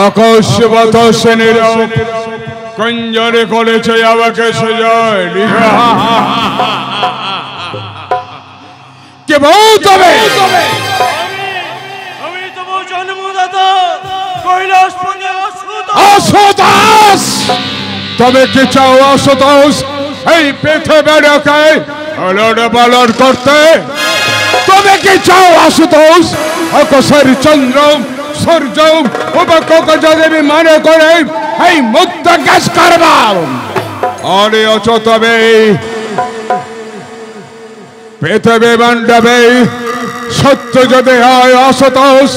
আকাশ বাতাসে নীরব কঞ্জরে করেছে আমাকে সুজয় কে বউ তবে আমি তোমার জন্মদাতা কৈলাসপতি আশুতোষ তবে কি চাও আশুতোষ এই পৃথিবীটাকে আলোড় পালন করতে তবে কি চাও আশুতোষ আকাশের চন্দ্র সূর্য উপককে যদি মনে করে এই মুক্ত গ্যাস করবা আরে অচো তবে পৃথিবী মণ্ডপে সত্য যদি হয় আশুতোষ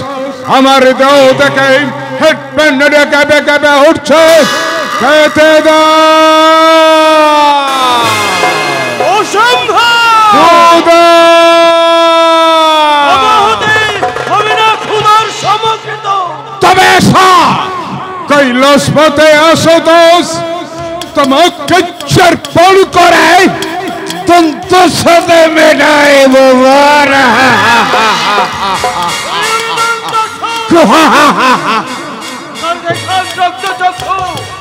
আমার দেহ থেকে হেডব্যান্ড কেঁপে কেঁপে উঠছে কেটে তবে কৈলাসপতি আশুতোষ তোমাকে চর্পণ করে তন্ত সাথে মেটায় বাবার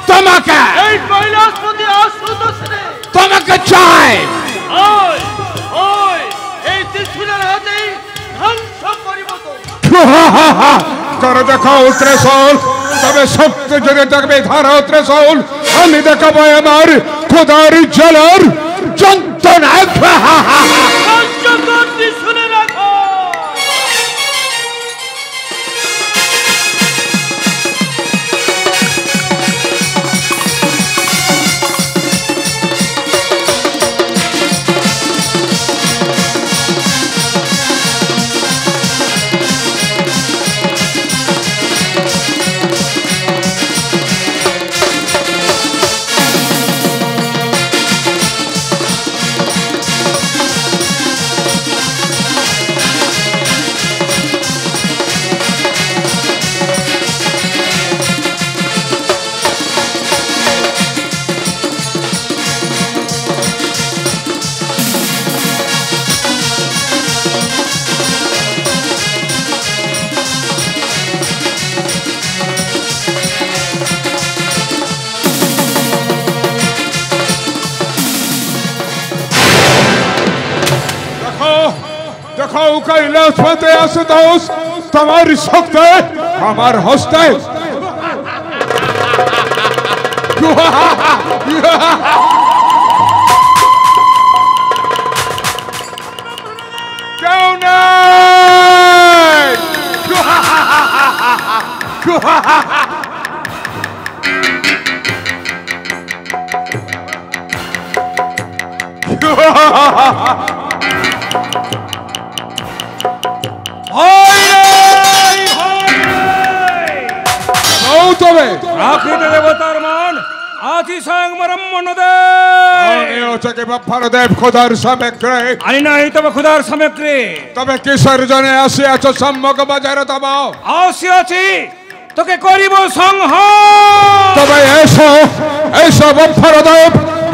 তোমাকে তোমাকে চাই করে দেখাও ত্রিশূল তবে শক্ত যদি থাকবে ধারা ত্রিশূল আমি দেখাবো আমার খোদার জলার যন্ত্রণা দেখো কৈলাসপতি আশুতোষ তোমার শক্তি আমার হস্তে কেউ তবে দেবতার মান আছি স্বয়ং দেব খোদার সামগ্রী আনি নাই তবে খোদার সামগ্রী তবে কিসের জন্য আসিয়াছ সম্মুখ বাজারে তবে আসিয়াছি তোকে করিব সংহার তবে এসো এসো বৎসরদেব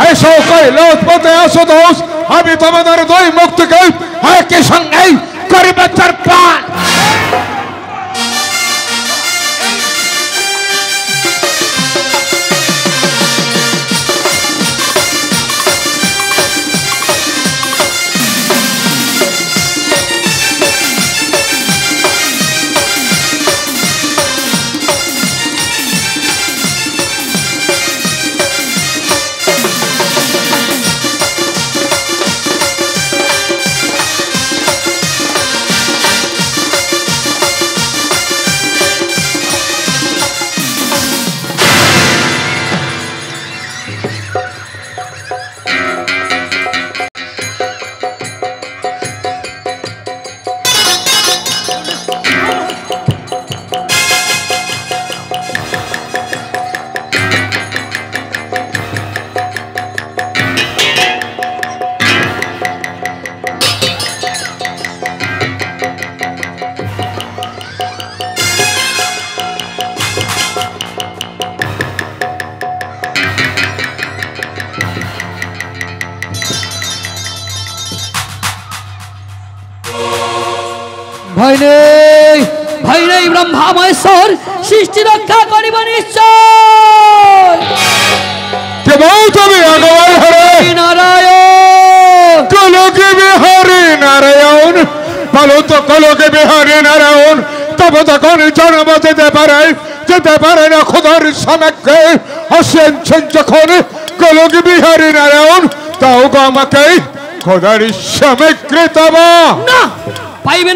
এসো কৈলাসপতি আশুতোষ আমি তোমাদের দুই মুক্তিকে একই সঙ্গে করিব চর্পণ ভয় নেই ব্রহ্মা মহেশ্বর সৃষ্টি রক্ষা করিব নিশ্চয়। কেবল তুমি আগমন হরে নারায়ণ কলকে বিহারী নারায়ণ, বলো তো কলকে বিহারী নারায়ণ তবে তখন জন্ম যেতে পারে না খোদার সামনে আসেন যখন কলকে বিহারী নারায়ণ, তাও গো আমাকে খোদার সামগ্রী দেব না, পাইবে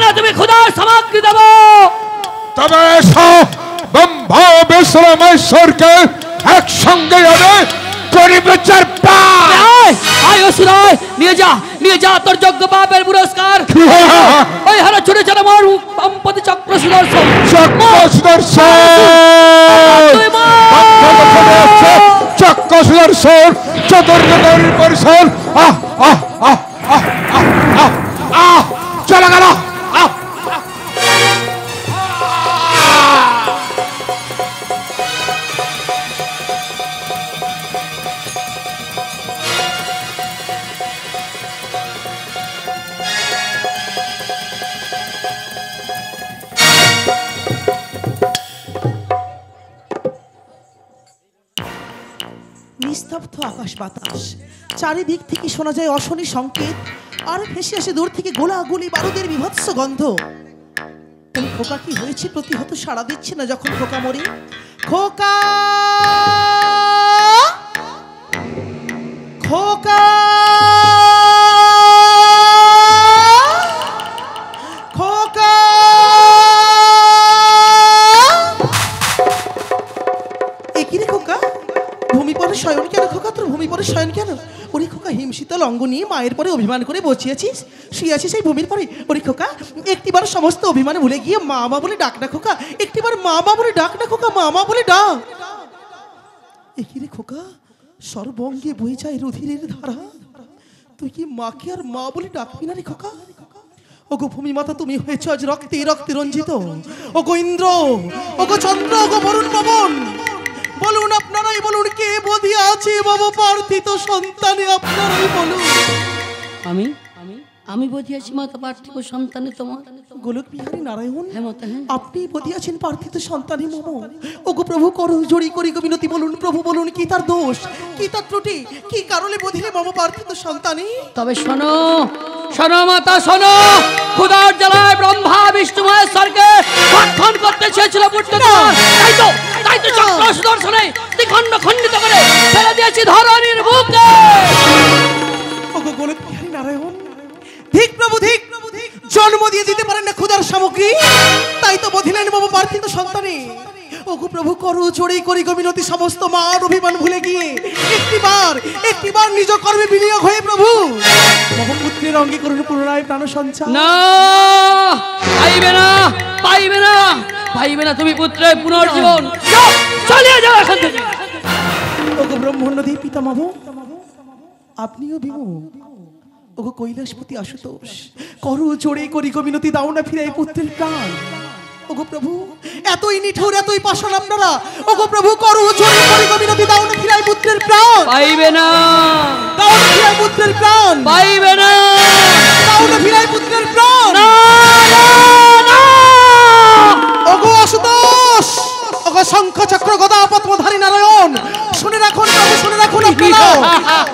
না তুমি খোদার সামগ্রী দেব। তবে এসো ব্রহ্মা বিষ্ণু মহেশ্বরকে একসঙ্গে হবে পরিবেচার নিয়ে যা তোর যোগ্য পাপের পুরস্কার। ওই হারা ছোট ছোট মোর সম্পত্তি চক্র সুদর্শন চতুর্থ পরিষদ চলে গেল। নিস্তব্ধ আকাশ বাতাস, চারিদিক থেকে শোনা যায় অশনি সংকেত, আর ভেসে আসে দূর থেকে গোলাগুলি বারুদের বিভৎস গন্ধ। ওই খোকা কি হয়েছে? প্রতিহত সাড়া দিচ্ছে না যখন খোকা মরে। খোকা খোকা খোকা একিরে খোকা, ভূমি পরে শয়ন কেন খোকা? তোর ভূমি পরে শয়ন কেন? ওরে খোকা, হিমশীতল অঙ্গ নিয়ে মায়ের পরে অভিমান করে বসিয়েছিস, শুয়েছিস সেই ভূমির পরে। ওরে খোকা, একটিবার সমস্ত অভিমান ভুলে গিয়ে মা মা বলে ডাক না খোকা, একটিবার মা মা বলে ডাক না খোকা, মা মা বলে ডাক। একিরে খোকা, সর্বঙ্গে বয়ে যায় রুধিরের ধারা, তুই কি মাকে আর মা বলে ডাকবি না রে খোকা? ওগো ভূমি মাতা, তুমি হয়েছ আজ রক্তে রক্তে রঞ্জিত। ওগো ইন্দ্র, ওগো চন্দ্র, ওগো বরুণ পবন, বলুন আপনারাই বলুন, কে বধিয়া আছে বাবা পার্থিত সন্তানে? আপনারাই বলুন। আমি বধিয়াছি মাতা পার্থিব সন্তানে তোমার। গোলক বিহারী নারায়ণ, হ্যাঁ মাতা, হ্যাঁ। আপনি বধিয়াছেন পার্থিত সন্তানে মম। ওগো প্রভু, করো জড়ি করি গো মিনতি, বলুন প্রভু বলুন, কি তার দোষ, কি তার ত্রুটি, কি কারণে বধিলে মম পার্থিত সন্তানে? তবে শোনো মাতা, শোনো। ক্ষুধার জ্বালায় ব্রহ্মা বিষ্ণু মহেশ্বরকে ভক্ষণ করতে চেয়েছিল পুত্র তোমার, তাই তো চক্র সুদর্শনে দ্বিখণ্ড খণ্ডিত করে ফেলে দিয়েছি ধরণীর বুকে। ওগো গোলক বিহারী নারায়ণ, ঠিক প্রভু ঠিক, জন্ম দিয়ে দিতে পারেন না ক্ষুধার সামগ্রী, তাই তো বধিলেন বাবা পার্থিত সন্তানে। ওগো প্রভু, করো জোরে করি গো মিনতি, সমস্ত মান অভিমান ভুলে গিয়ে একটিবার নিজ কর্মে বিনিয়োগ হয়ে প্রভু বাবা পুত্রের অঙ্গে করুন পুনরায় প্রাণ সঞ্চার। না, পাইবে না তুমি পুত্রের পুনর্জীবন। চলিয়ে যাও এখান থেকে। ওগো ব্রহ্মণ্যদী পিতামহ, আপনিও বিমু। ওগো কৈলাসপতি আশুতোষ, করো জোরে করি গো মিনতি, দাও না ফিরে পুত্রের প্রাণ। ওগো প্রভু, এতই নিঠুর এতই পাষাণ আপনারা, ওগো প্রভু করো জোরে করি গো মিনতি, দাও না ফিরে পুত্রের প্রাণ। পাইবে না, দাও না ফিরে পুত্রের প্রাণ। পাইবে না, দাও না ফিরে পুত্রের প্রাণ। ওগো আশুতোষ, ওগো শঙ্খ চক্র গদা পদ্মধারী নারায়ণ, শুনে রাখুন প্রভু, শুনে রাখুন আপনারাও,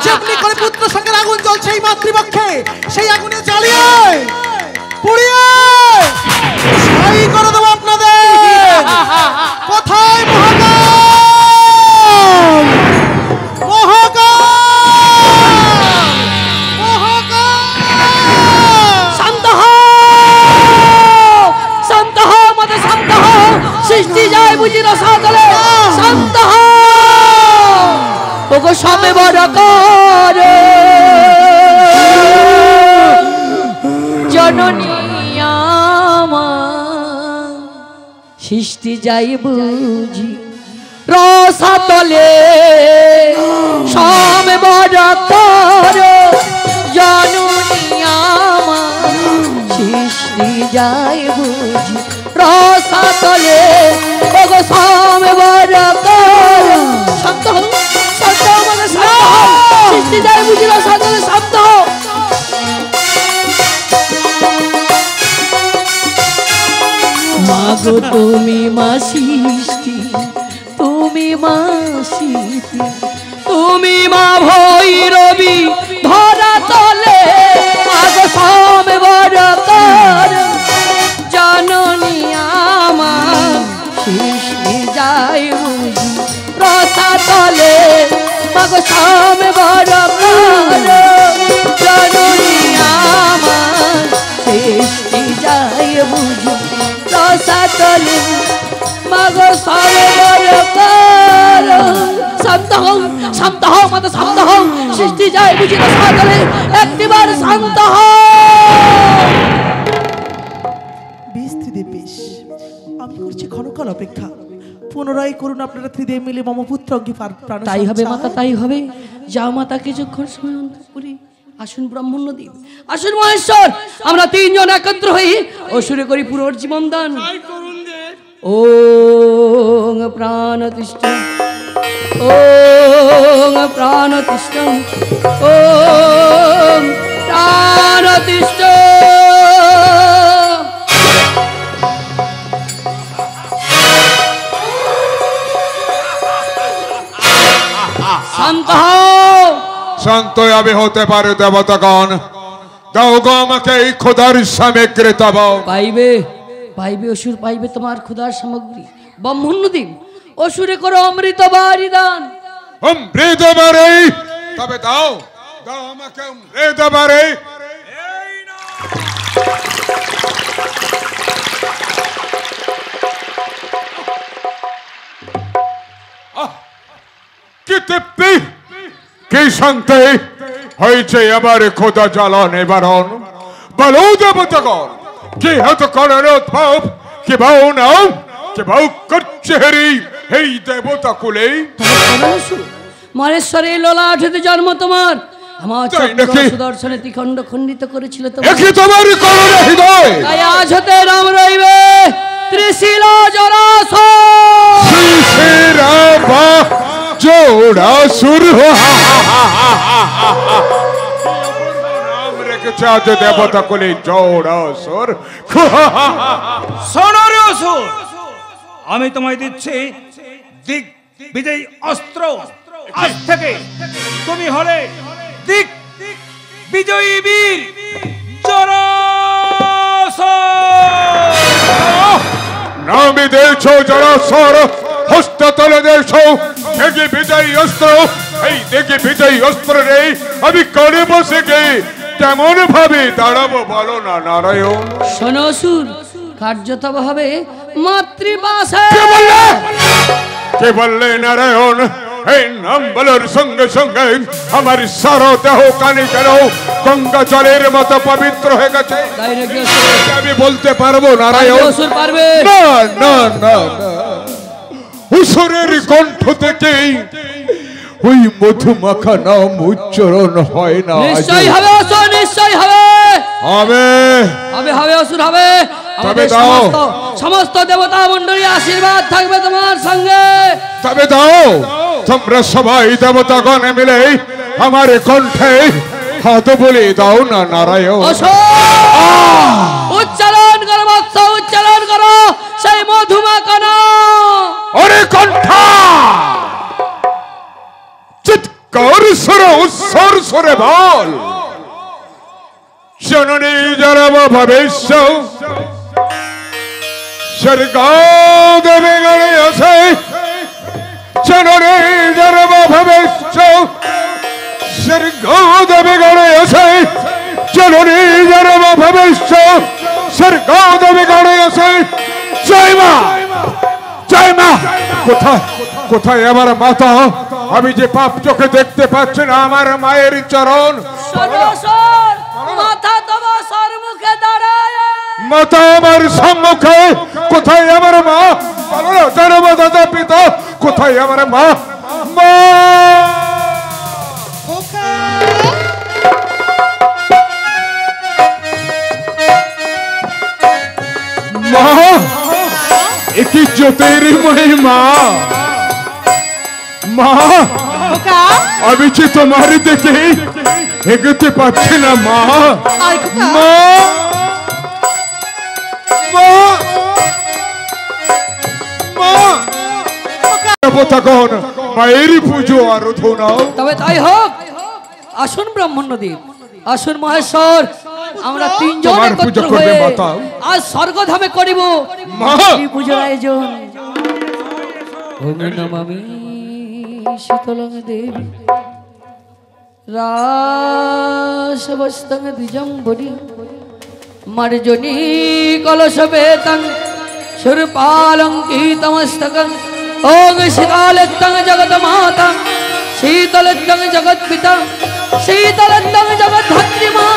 যেমনি করে পুত্র সঙ্গে আগুন জ্বলছে এই মাতৃপক্ষে, সেই আগুনে জ্বালিয়ে পুড়িয়ে ছাই করে দেবো আপনাদের। কোথায় মহাকাল, মহাকাল, মহাকাল! শান্ত হও মাতা, শান্ত হও। সৃষ্টি যায় বুঝি রসাতলে, শান্ত হও। ওগো সবে বড় করে জননী আমার, সৃষ্টি যাই বুঝি রসাতলে, সবে বড় করে জননী আমার, সৃষ্টি যাই বুঝি রসাতলে। ওগো সবে বড় করে শান্ত হও, শান্ত হও মানে শান্ত হও। সৃষ্টি যাই বুঝি রসাতলে, শান্ত হও। মাগো তুমি মা সৃষ্টি, তুমি মা সৃষ্টি, তুমি মা ভৈরবী ধরা তলে, মাগো সামে বড় কর জননী আমার সৃষ্টি যায় বুঝি রথা তলে, মাগো সামে বড় কর জননী আমার সৃষ্টি যায় বুঝি রথা তলে, মাগো সামে বড় কর। শান্ত হও, শান্ত হও মাতা, শান্ত হও, সৃষ্টি যায় বুঝি রথা তলে, একটিবার শান্ত হও। বেশ ত্রিদেব বেশ, আমি করছি ক্ষণকাল অপেক্ষা, পুনরায় করুন আপনারা ত্রিদেব মিলে মম পুত্র অঙ্গে প্রাণ। তাই হবে মাতা, তাই হবে। যাও মাতা কিছুক্ষণ সময় অন্তঃপুরে, আসুন ব্রাহ্মণ্যদেব, আসুন মহেশ্বর, আমরা তিনজন একত্র হই অসুরে করি পুনর্জীবন দান। ওং প্রাণতিষ্ঠ, ওং প্রাণতিষ্ঠ, ওং প্রাণতিষ্ঠ। শান্ত হও। শান্ত আমি হতে পারে দেবতাগণ, দাও গো আমাকে এই খোদার সামগ্রী তব। পাইবে, পাইবে অসুর, পাইবে তোমার ক্ষুধার সামগ্রী। ব্রাহ্মণ্যদেব অসুরে করো অমৃত বারিদান। অমৃত বারে, তবে দাও, দাও আমাকে অমৃত বারে। কি তৃপ্তি, কি শান্তি হয়েছে এবার খোদা জ্বালা নিবারণ। বলো দেবতাগণ, কি হত করার উদ্ভব, কি বাউ নাও, কি বাউ করছে হেরি এই দেবতা কুলে। মহেশ্বরের ললাটেতে জন্ম তোমার, আমার তাই নাকি? সুদর্শনে ত্রিখণ্ড খণ্ডিত করেছিল একই তোমার করুণ হৃদয়, তাই আজ হতে নাম রইবে ত্রিশীল জরাসুর। জোড়াসুর নাম রেখেছে আজ দেবতা কুলে জোড়াসুর। শোনো রে অসুর, আমি তোমায় দিচ্ছি দিক বিজয়ী অস্ত্র। আজ থেকে তুমি হলে দিক বিজয়ী বীর জরাসুর। নামি দেছ জরাসুর, হস্ত তলে দেছ দেখি বিজয়ী অস্ত্র। এই দেখি বিজয়ী অস্ত্র রে আমি করে বসে গে কেমন ভাবে দাঁড়াবো বলো না নারায়ণ। শোনো অসুর, কার্যত হবে মাতৃপাশে। কে বললে নারায়ণ? এই নাম বলার সঙ্গে সঙ্গে আমার সারা দেহ কানে যেন গঙ্গা জলের মতো পবিত্র হয়ে গেছে। তাই নাকি অসুর? আমি বলতে পারবো নারায়ণ? অসুর পারবে না না না না, অসুরের কণ্ঠ থেকে ওই মধুমাখা নাম উচ্চারণ হয় না। নিশ্চয় হবে অসুর, নিশ্চয় হবে, হবে হবে হবে অসুর হবে। তবে আমাদের দাও, সমস্ত দেবতা মণ্ডলী আশীর্বাদ থাকবে তোমার সঙ্গে। তবে দাও, তোমরা সবাই দেবতাগণ মিলে আমার কণ্ঠে হাত বলে দাও না নারায়ণ। উচ্চারণ করো বৎস, উচ্চারণ করো সেই মধুমাখা নাম। ওরে কণ্ঠা, চিৎকার সর উৎসর সরে বল, জননী জনম ভবিষ্য স্বর্গাও দেবে গণেশে। জননী জনম ভবিষ্য স্বর্গাও দেবে গণেশে। জননী জনম ভবিষ্য স্বর্গাও দেবে গণেশে। জয় মা, জয় মা। কোথায় কোথায় আমার মাতা? আমি যে পাপ চোখে দেখতে পাচ্ছি না আমার মায়ের চরণ। মাথা তোমার সম্মুখে দাঁড়ায়, মাতা আমার সম্মুখে। কোথায় আমার মা? বলো না জনম দাদা পিতা, কোথায় আমার মা? মা, মা, একই জ্যোতির্ময়ী মা। মা, আমি যে তোমার দেখে এগোতে পারছি না মা। মা, মা, তখন মায়ের পুজো আরাধনা। তবে তাই হোক। আসুন ব্রাহ্মণ্যদেব, আসুন মহেশ্বর, আমরা তিনজন তোমার একত্র পুজো করবে হয়ে মাতা। আজ স্বর্গধামে করিব মা। এই পূজার আয়োজন। ওম নমামি শীতলং দেবী রাসবস্তং দ্বিজম্বরী মার্জনী কলশবেতং সুরপালঙ্কিতমস্তকং ওং শীতলেত্তং জগৎমাতা শীতলেত্তং জগৎপিতা শীতলেত্তং জগদ্ধাত্রীমা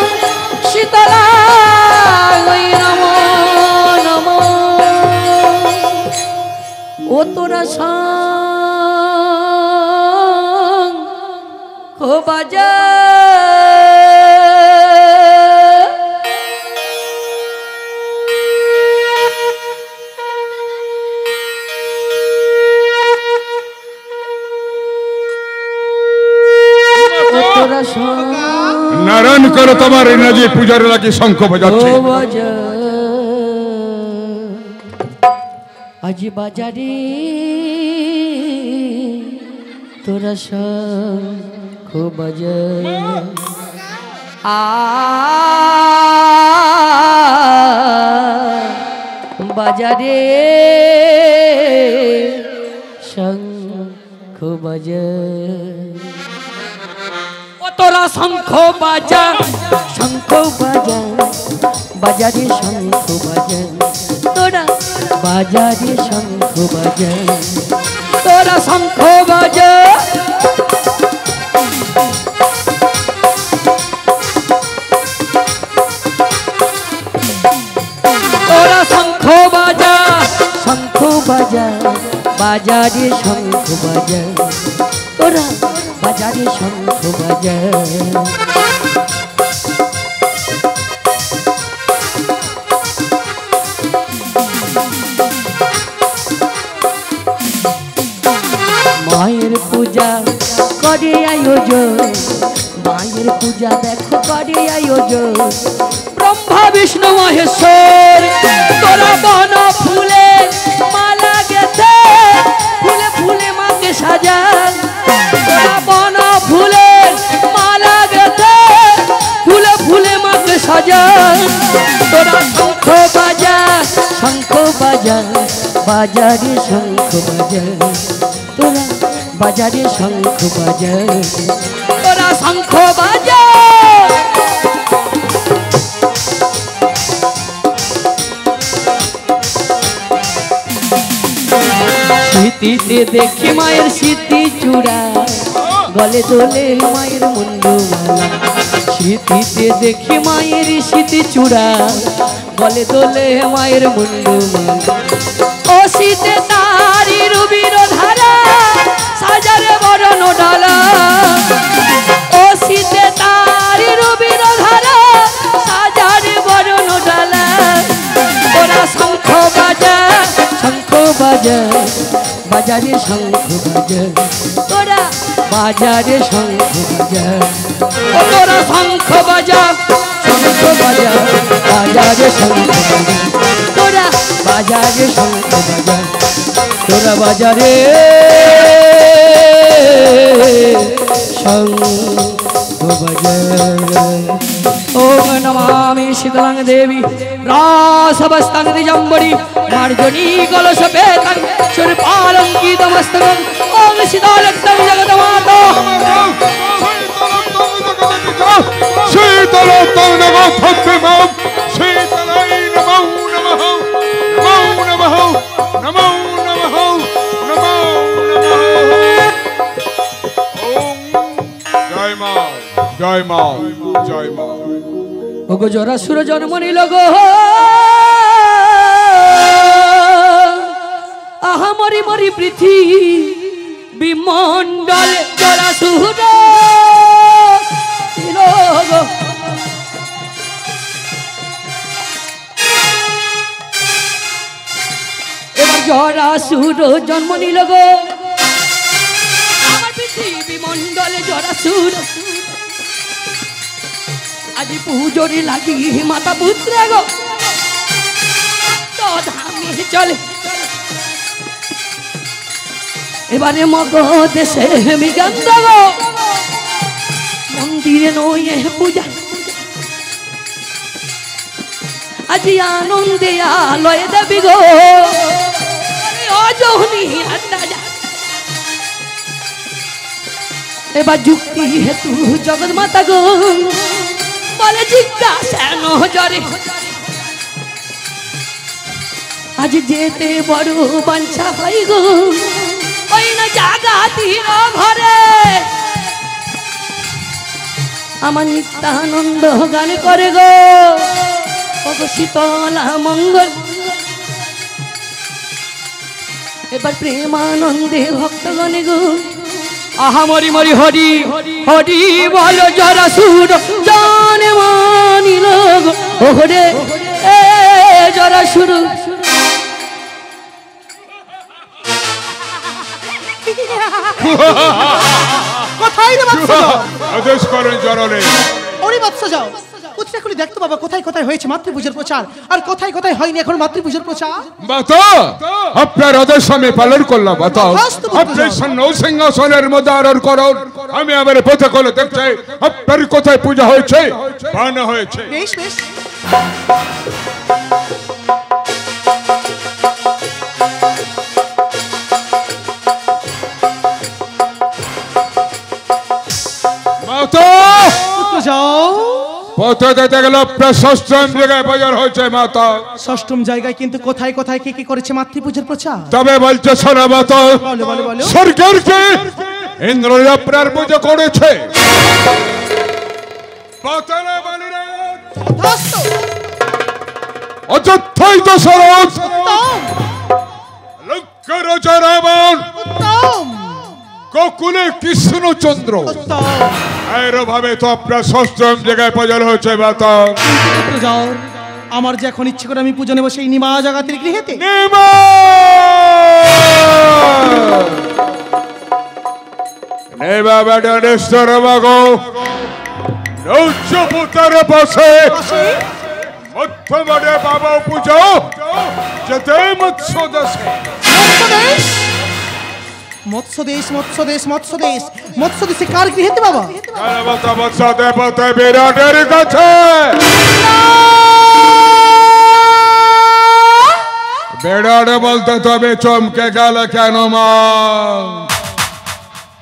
শীতলাই নমো নমো। ও তোরা সাং ও বাজা নারায়ণ করো তোমার এনাজি পূজার লাগি শঙ্খ বাজাচ্ছে। আজ বাজারে তোরা শঙ্খ বাজা বাজারে শঙ্খ বাজা তোরা শঙ্খ বাজা শঙ্খ বাজা বাজারে শঙ্খ বাজা তোরা বাজারে শঙ্খ বাজা তোরা শঙ্খ বাজা তোরা শঙ্খ বাজা শঙ্খ বাজা বাজারে শঙ্খ বাজা তোরা বাজারে শঙ্খ বাজা। মায়ের পূজা করে আয়োজন মায়ের পূজা দেখো করে আয়োজন ব্রহ্মা বিষ্ণু মহেশ্বর তোরা বন ফুলে মালা গেছে ফুলে ফুলে মাকে সাজান তোরা বন ফুলে মালা গেছে ফুলে ফুলে মাকে সাজান তোরা শঙ্খ বাজা শঙ্খ বাজা বাজারে শঙ্খ বাজা তোরা বাজারে শঙ্খ বাজা তোরা শঙ্খ বাজা। স্মৃতিতে দেখি মায়ের স্মৃতি চূড়া গলে দোলে মায়ের মুন্ডমালা স্মৃতিতে দেখি মায়ের স্মৃতি চূড়া গলে দোলে মায়ের মুন্ডমালা ও শীতে তারি রুবির ধারা সাজারে বরণ ডালা ও শীতে তারি রুবির ধারা সাজারে বরণ ডালা ওরা শঙ্খ বাজা শঙ্খ বাজা বাজারে শঙ্খ বাজা তোরা বাজারে শঙ্খ বাজা ও তোরা শঙ্খ বাজা শঙ্খ বাজা বাজারে শঙ্খ বাজা তোরা বাজারে শঙ্খ বাজা তোরা বাজারে শঙ্খ বাজা। ওম নমামি শীতলাং দেবী রাসবস্তং দ্বিজম্বরী মার্জনী কলশবেতং সুরপালঙ্কিতমস্তকং ওম শীতলেত্তং জগৎমাতা শীতলোত্তং জগদ্ধাত্রীমা শীতলাই নমো নমঃ নমো নমঃ নমো নমঃ নমো নমঃ। ওম জয় মা জয় মা জয় মা। ওগো জরাসুর জন্ম নিল গো আহা মরি মরি পৃথিবী মণ্ডলে জরাসুর নিল গো এবার জরাসুর জন্ম নিল গো আমার পৃথিবী মণ্ডলে জরাসুর আজি পুজোরে লাগি মাতা পুত্র গো তো ধামে চলে এবারে মগ দেশে বিজ্ঞান মন্দিরে নয়ে পূজা আজি আনন্দে আলয়ে দেবী গো অজহনি এবার যুক্তি হেতু জগৎ মাতা গো বলে জিজ্ঞাসা নজরে আজ যেতে বড় বাঞ্ছা হয় গো ওই না জাগাতির ঘরে আমার নিত্যানন্দ গান করে গো শীতলা মঙ্গল এবার প্রেমানন্দে ভক্তগণে গো আহা মরি মরি হরি হরি বল জরা সুর জানে মানিল গো হরে এ জরা সুর কোথায় রে বৎস আদেশ করেন জননী। ওরে বৎস যাও কোথায় করে দেখতো বাবা কোথায় কোথায় হয়েছে মাতৃপূজার প্রচার আর কোথায় কোথায় হয়নি এখন মাতৃপূজার প্রচার বাতা আপনার আদেশ আমি পালন করলাম। বাতা আপনি সিংহাসনের মধ্যে আরোহণ করুন। আমি আবার পথে করে দেখছি আপনার কোথায় পূজা হয়েছে বা না হয়েছে। বেশ বেশ মাতা যাও পথে যেতে গেল আপনার ষষ্ঠম জায়গায় বাজার হয়েছে মাতা। ষষ্ঠম জায়গায় কিন্তু কোথায় কোথায় কে কি করেছে মাতৃপূজার প্রচার তবে বলছে শোনা মাতা বলো বলো বলো সরকার কে ইন্দ্র আপনার পূজা করেছে পাতালে বলিরাজ অযোধ্যায় দশরথ লঙ্কা রাজা রাবণ গোকুলে কৃষ্ণচন্দ্র এরভাবে তো আপনার ষষ্ঠম জায়গায় বাজার হয়েছে মাতা। যাও আমার যে এখন ইচ্ছে করে আমি পূজা নেবো সেই নিমা জাগাতের গৃহেতে বাবা পূজা যেতে মৎস্য দেশে মৎস্যদেশ মৎস্যদেশ মৎস্যদেশ মৎস্যদেশে কার গৃহেতে বাবা বিরাটের কাছে বিরাট বলতে তবে চমকে গেল কেন মা?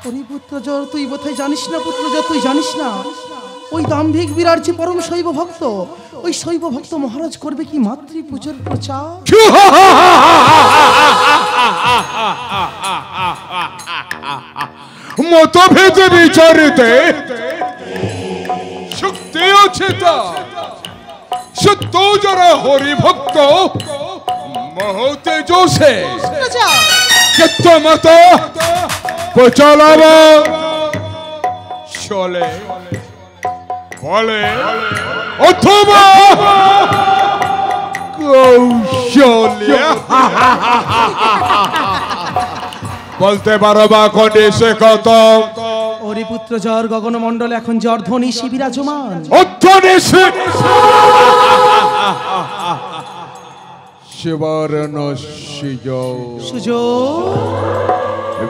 ওরে পুত্রজর তুই বোধহয় জানিস না পুত্রজর তুই জানিস না ওই দাম্ভিক বিরাট যে পরম শৈব ভক্ত ওই শৈব ভক্ত মহারাজ করবে কি মাতৃপূজার প্রচার মতভেদ বিচারিতে শক্তি আছে তা সত্য যারা হরিভক্ত মহতে জোসে কেত মত প্রচলব চলে বলে অথবা কৌশলে বলতে পারো বা কোনে সে কত ওরে পুত্র জ্বর গগনমণ্ডল এখন জ্বর ধ্বনি শিবিরাজমান অধ্বনি শিবরণ সুযোগ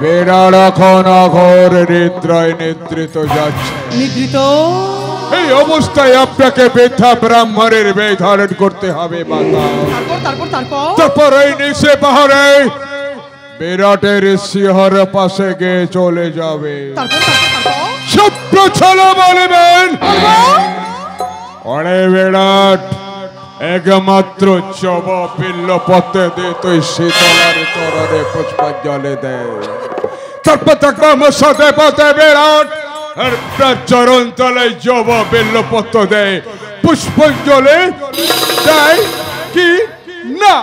বিরাট এখন অঘোর নিদ্রায় নিদ্রিত যাচ্ছে নিদ্রিত এই অবস্থায় আপনাকে বৃদ্ধা ব্রাহ্মণের বেশ ধারণ করতে হবে মাতা। তারপর এই নিচে পাহাড়ে বিরাটের সিংহর পাশে গিয়ে চলে যাবে সব প্রচল বলবেন অরে বিরাট একমাত্র চব পিল্ল পথে দিয়ে তুই শীতলার চরণে পুষ্পাঞ্জলি দে তারপর তাকে আমার সাথে পথে বিরাট আর চরণ তলে জব বিল্ল পত্র দেয় পুষ্পাঞ্জলি দেয় কি না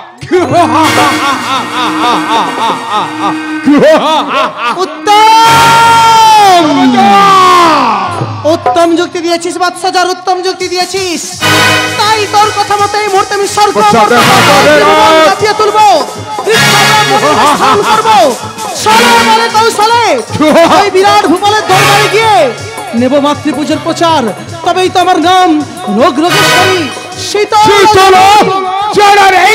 উত্তম যুক্তি দিয়েছিস বাদশাহ উত্তম যুক্তি দিয়েছিস তাই তোর কথা মতো এই মুহূর্তে আমি স্বর্গ তুলবো ওই বিরাট ভূপালের দরবারে গিয়ে নেব মাতৃপূজার প্রচার তবেই তো আমার নাম রোগ রোগেশ্বরী শীতল চরণে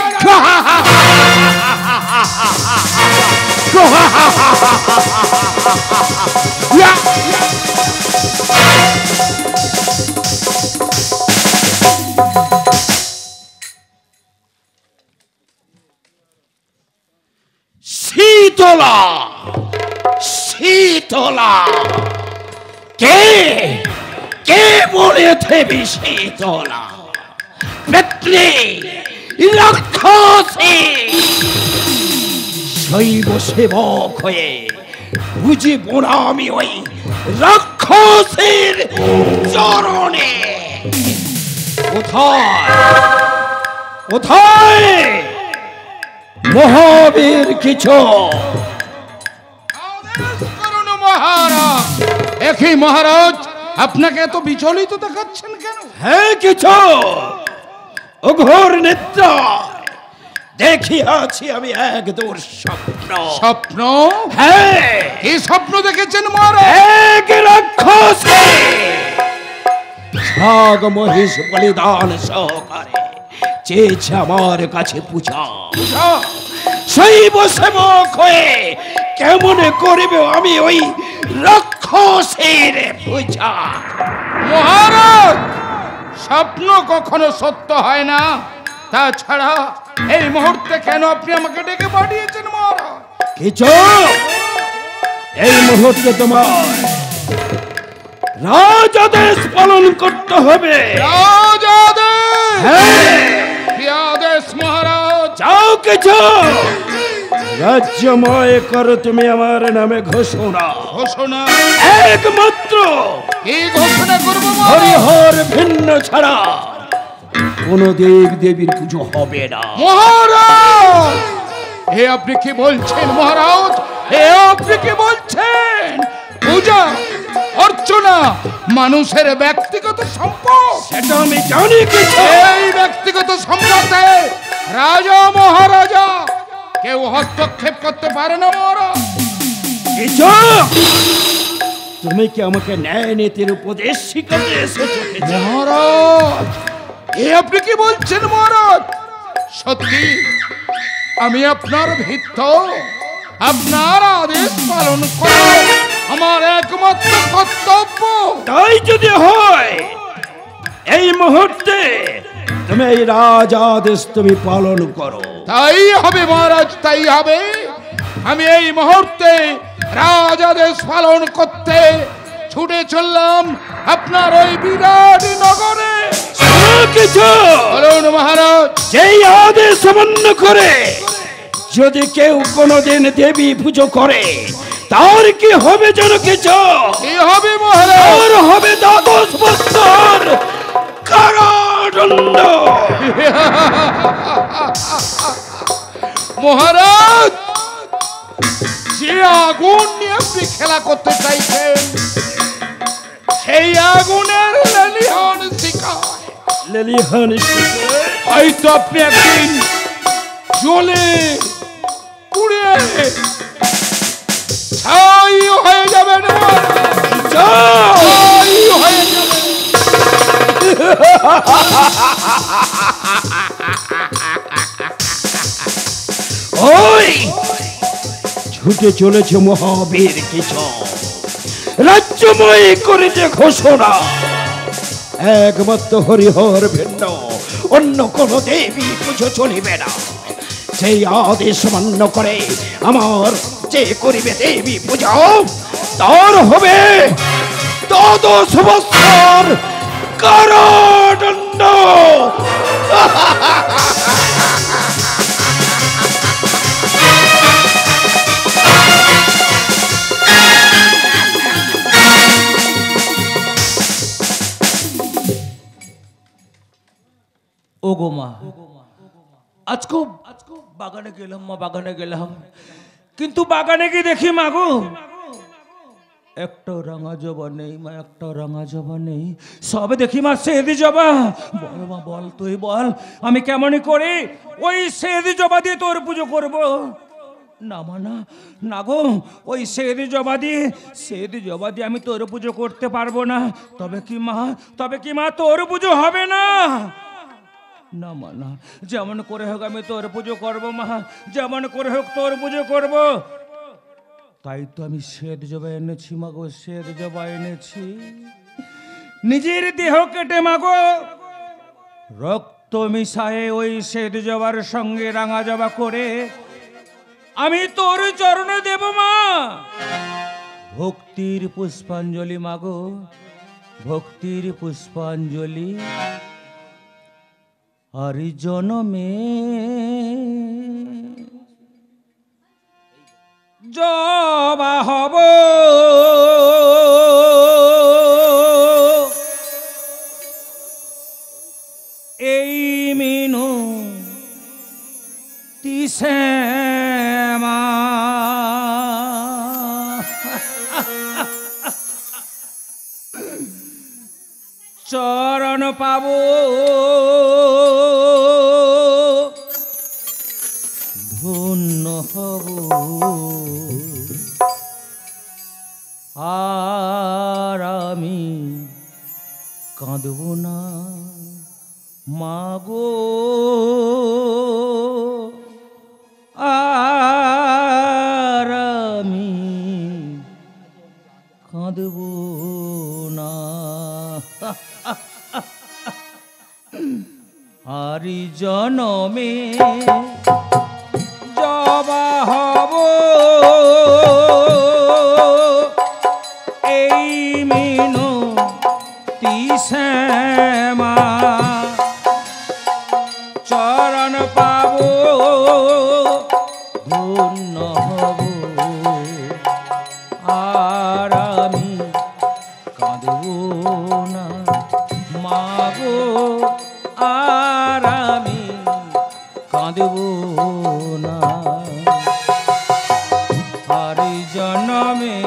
শীতলা, শীতলা, কে কে বলে দেবী শীতলা? পেত্রী, রাক্ষসী, শৈব সেবক হয়ে বুঝিব না আমি ওই রাক্ষসীর চরণে। কোথায় কোথায় মহাবীর কিছু? মহারাজ, একই মহারাজ, আপনাকে এত বিচলিত দেখাচ্ছেন কেন? হ্যাঁ কিছু অঘোর নিদ্রা দেখিয়াছি আমি এক দুঃস্বপ্ন। স্বপ্ন? হ্যাঁ, কি স্বপ্ন দেখেছেন মহারাজ? এক রাক্ষসী ছাগ মহিষ বলিদান সহকারে চেয়েছে আমার কাছে পূজা। শৈব সেবক হয়ে কেমন করিবে আমি ওই রাক্ষসের পূজা? মহারাজ, স্বপ্ন কখনো সত্য হয় না। তাছাড়া এই মুহূর্তে কেন আপনি আমাকে ডেকে পাঠিয়েছেন মহারাজ? কিছু এই মুহূর্তে তোমার রাজাদেশ পালন করতে হবে। রাজাদেশ? হ্যাঁ, কি আদেশ মহারাজ? যাও কিছু রাজ্যময় করো তুমি আমার নামে ঘোষণা। ঘোষণা? একমাত্র কি ঘোষণা করবো মহারাজ? হরিহর ভিন্ন ছাড়া কোন দেব দেবীর পুজো হবে না। মহারাজ, এ আপনি কি বলছেন মহারাজ? এ আপনি কি বলছেন? পূজা অর্চনা মানুষের ব্যক্তিগত সম্পদ। সেটা আমি জানি কিছু। এই ব্যক্তিগত সম্পদে রাজা মহারাজা কেউ হস্তক্ষেপ করতে পারে না মহারাজ। কিছু তুমি কি আমাকে ন্যায় নীতির উপদেশ শিখাতে এসেছো? মহারাজ, এ আপনি কি বলছেন মহারাজ? সত্যি আমি আপনার ভিত্ত, আপনার আদেশ পালন করা আমার একমাত্র কর্তব্য। তাই যদি হয় এই মুহূর্তে তুমি এই রাজাদেশ তুমি পালন করো। তাই হবে মহারাজ, তাই হবে। আমি এই মুহূর্তে রাজাদেশ পালন করতে ছুটে চললাম আপনার ওই বিরাট নগরে। কিছু বলুন মহারাজ। যেই আদেশ অমান্য করে যদি কেউ কোনোদিন দেবী পুজো করে তার কি হবে জানো কিছু? কি হবে মহারাজ? তার হবে 10 বছর কারাদণ্ড। মহারাজ, যে আগুন নিয়ে আপনি খেলা করতে চাইছেন সেই আগুনের লেলিহান শিখায় লেলিহান হয়তো আপনি একদিন জ্বলে পুড়ে ছাই হয়ে যাবেন। ছাই হয়ে যাবেন। ওই ছুটে চলেছে মহাবীর কিছু রাজ্যময় করেছে ঘোষণা। একমাত্র হরিহর ভিন্ন অন্য কোন দেবী পুজো চলিবে না। সেই আদেশ মান্য করে আমার যে করিবে দেবী পূজা তার হবে 10 বছর কারাদণ্ড। ও গো মা, আজকে বাগানে গেলাম মা, বাগানে গেলাম, কিন্তু বাগানে গিয়ে দেখি মা গো একটা রাঙা জবা নেই মা, একটা রাঙা জবা নেই। সবে দেখি মা সেদি জবা। বল মা, বল তুই বল, আমি কেমনই করে ওই সেদি জবা দিয়ে তোর পুজো করব? না মা, না না গো, ওই সেদি জবা দিয়ে আমি তোর পুজো করতে পারবো না। তবে কি মা তোর পুজো হবে না? না মা না, যেমন করে হোক আমি তোর পুজো করবো মা, যেমন করে হোক তোর পুজো করব। তাই তো আমি শ্বেত জবা এনেছি মাগো, শ্বেত জবা এনেছি। নিজের দেহ কেটে মাগো রক্ত মিশায়ে ওই শ্বেত জবার সঙ্গে রাঙা জবা করে আমি তোর চরণে দেব মা ভক্তির পুষ্পাঞ্জলি মাগো, ভক্তির পুষ্পাঞ্জলি। আর জনমে জবা হব এই মিনু তিসেমা। চরণ পাবো ধন্য হব আর আমি কাঁদব না মাগো, আর আমি কাঁদব না। আরি জনমে জবা হব এই মিনু তিসেমা। চরণ পাবো ধন্য হব আর আমি কাঁদব না মাগো, আর আমি কাঁদব না। আর জনমে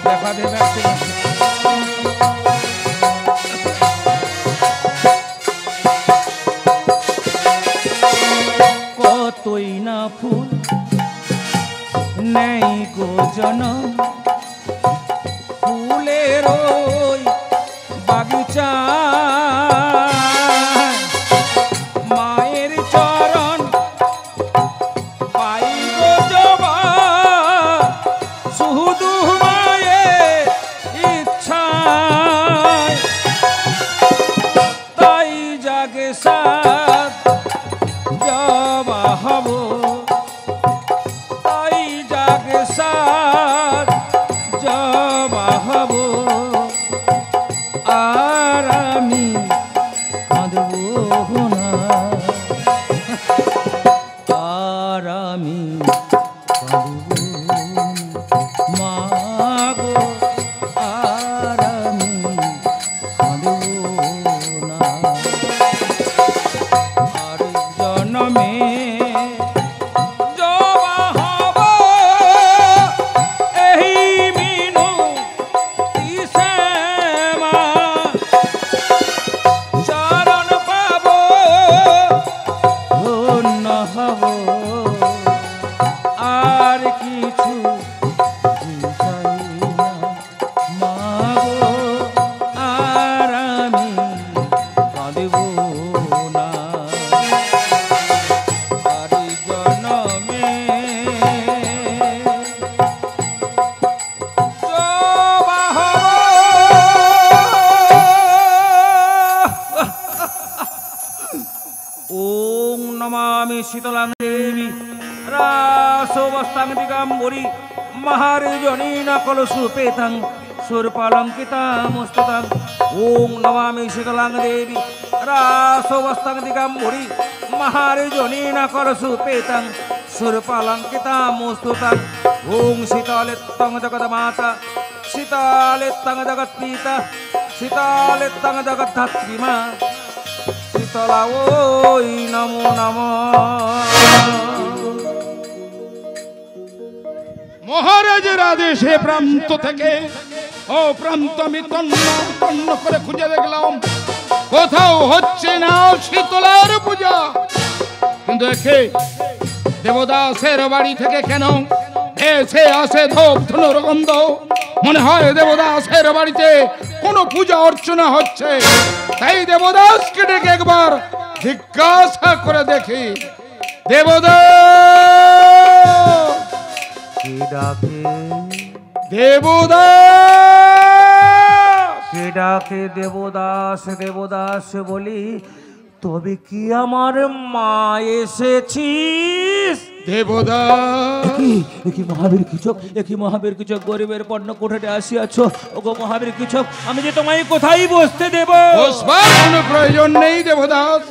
দেখা দেবে কতই না ফুল নেই গো জনম ফুলের ওই বাগিচা। মায়ের চরণ পাই গো জবা শুধু মায়ের ইচ্ছা। তাই জাগে সাত জবা হব, তাই জাগে সাত জবা হব আর আমি কাঁদব না, আর আমি কাঁদব না মাগো, আর আমি কাঁদব না। আর জনমে জবা হব এই মিনু তিসেমা। চরণ পাবো ধন্য হব আর কিছু চাই না মাগো, আর আমি কাঁদব না। আর জনমে জবা হব। ওং নমামি শীতলাং দেবী রাসোবস্তাং দিগম্বরী মহারজনীনা কলসুপেতাং সুরপালঙ্কিতামুস্তুতাং। ওং নমামি শীতলাং দেবী রাসোবস্তাং দিগম্বরী মহারজনীনা কলসুপেতাং সুরপালঙ্কিতামুস্তুতাং। ওং শীতলেত্তং জগৎমাতা শীতলেত্তং জগৎপিতা শীতলেত্তং জগদ্ধাত্রীমা শীতলা ওই নমো নমঃ। মহারাজের আদেশে প্রান্ত থেকে ও প্রান্ত আমি তন্ন তন্ন করে খুঁজে দেখলাম কোথাও হচ্ছে না শীতলার পূজা। কিন্তু একে দেবদাসের বাড়ি থেকে কেন এসে আসে ধূপ ধুনোর গন্ধ? মনে হয় দেবদাসের বাড়িতে কোনো পূজা অর্চনা হচ্ছে। তাই দেবদাসকে ডেকে একবার জিজ্ঞাসা করে দেখি। দেবদাস, কে ডাকে? দেবদাস, কে ডাকে? দেবদাস দেবদাস বলি, তবে কি আমার মা এসেছিস? দেবদাস, একই মহাবীর কৃষক, একই মহাবীর কৃষক, গরিবের পণ্য কোঠাতে আসিয়াছ। ওগো মহাবীর কৃষক, আমি যে তোমায় কোথায় বসতে দেব? বসবার কোনো প্রয়োজন নেই দেবদাস।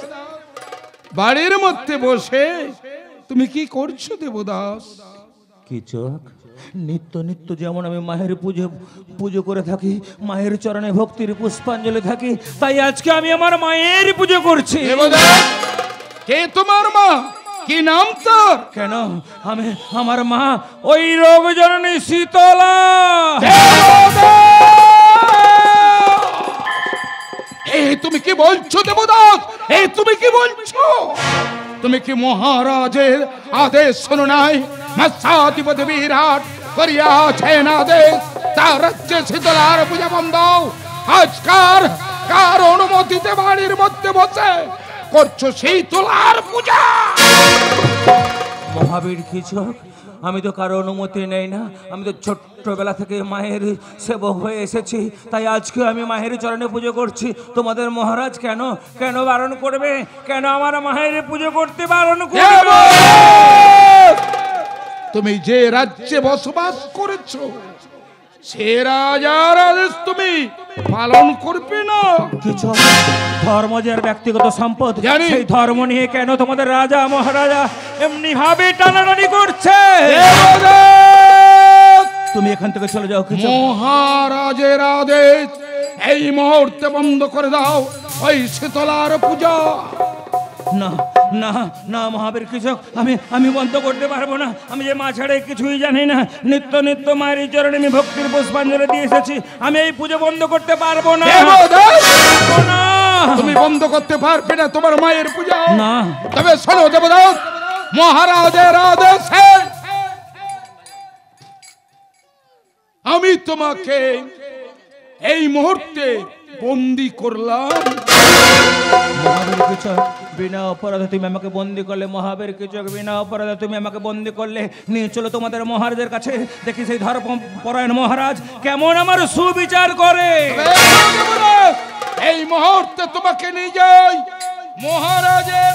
বাড়ির মধ্যে বসে তুমি কি করছো দেবদাস? কৃষক, নিত্য নিত্য যেমন আমি মায়ের পুজো করে থাকি, মায়ের চরণে ভক্তির পুষ্পাঞ্জলি থাকি, তাই আজকে আমি আমার মায়ের পুজো করছি। দেবদাস, কে তোমার মা? কি নাম তোর? কেন? আমার মা ওই রোগ জননী শীতলা। তুমি কি বলছো দেবদাস? তুমি কি বলছো? তুমি কি মহারাজের আদেশ শোনো নাই? মৎস্যাধিপতি বিরাট করিয়াছেন আদেশ, তার রাজ্যে শীতলার পূজা বন্ধ। আজকার কার অনুমতিতে বাড়ির মধ্যে বসে করছো শীতলার পূজা? মহাবীর কৃষক, আমি তো কারো অনুমতি নেই না। আমি তো ছোট্টবেলা থেকে মায়ের সেবক হয়ে এসেছি, তাই আজকে আমি মায়ের চরণে পুজো করছি। তোমাদের মহারাজ কেন কেন বারণ করবে? কেন আমার মায়ের পুজো করতে বারণ করবে? তুমি যে রাজ্যে বসবাস করেছো সে রাজার আদেশ তুমি পালন করবে না? কিছু ধর্ম যার ব্যক্তিগত সম্পদ, জানি। সেই ধর্ম নিয়ে কেন তোমাদের রাজা মহারাজা এমনি ভাবে টানাটানি করছে? তুমি এখান থেকে চলে যাও। কিছু মহারাজের আদেশ, এই মুহূর্তে বন্ধ করে দাও ওই শীতলার পূজা। না না না মহাবীর কৃষক, আমি বন্ধ করতে পারবো না। আমি যে মা ছাড়া কিছুই জানি না। নিত্য নিত্য মায়ের চরণে আমি ভক্তির পুষ্পাঞ্জলি দিয়ে এসেছি। আমি এই পুজো বন্ধ করতে পারবো না। তুমি বন্ধ করতে পারবে না তোমার মায়ের পূজা? না। তবে শোনো দেবদাস, মহারাজের আদেশে আমি তোমাকে এই মুহূর্তে বন্দি করলাম। মহাবীর কৃষক, বিনা অপরাধে তুমি আমাকে বন্দি করলে। মহাবীর কৃষক, বিনা অপরাধে তুমি আমাকে বন্দি করলে। নিয়ে চলো তোমাদের মহারাজের কাছে, দেখি সেই ধর্মপরায়ণ মহারাজ কেমন আমার সুবিচার করে। এই মুহূর্তে তোমাকে নিয়ে যাই মহারাজের